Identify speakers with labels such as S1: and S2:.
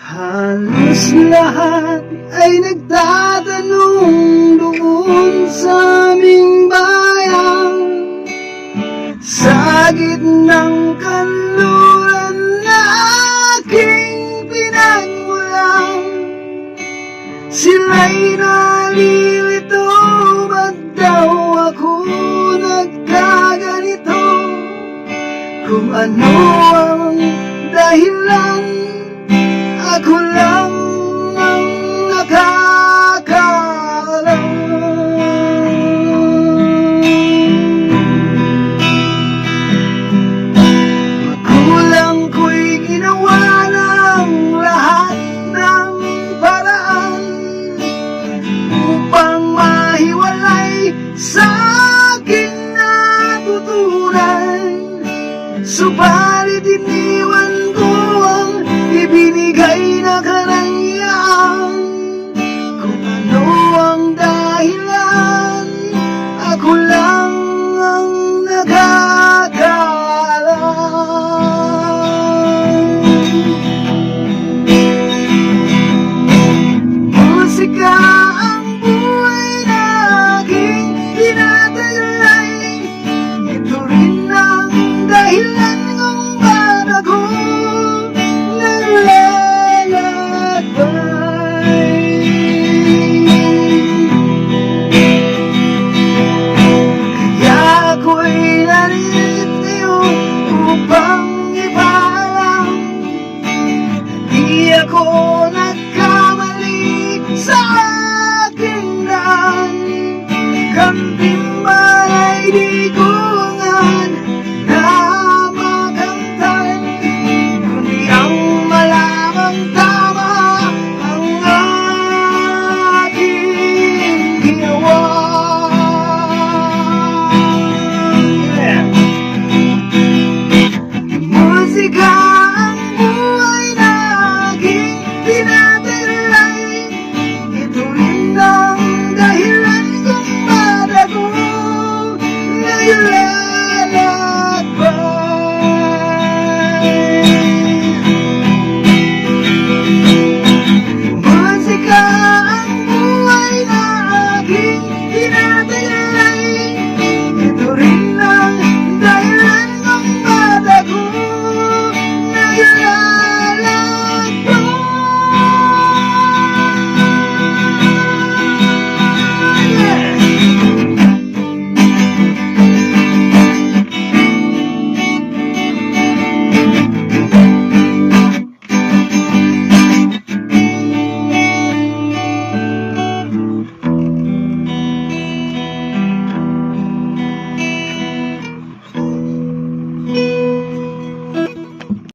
S1: Halos lahat ay nagtatanong doon sa aming bayan, sa gitnang kanluran na aking pinagmulan. Sila'y nalilito, ba't daw ako nagkaganito? Kung ano ang dahilan, ako lang ang nakakaalam. Magulang ko'y ginawa ng lahat ng paraan upang mahiwalay sa aking natutunan. Subalit iniwan ko ang ibinigay na karangyaan. Kung ano ang dahilan, ako lang ang nakakaalam. Musika ang buhay na aking tinataglay. Ito rin ang dahilan kung ba't ako ako nagkamali sa aking daan. Kantimban ay di ko ngan na makamtan, kundi ang malamang tama ang aking ginawa. Musika ang buhay na tinataglay. Ito rin ang dahilan kung ba't ako naglalakbay. Musika ang buhay na aking tinataglay. Ito rin ang dahilan kung ba't ako naglalakbay.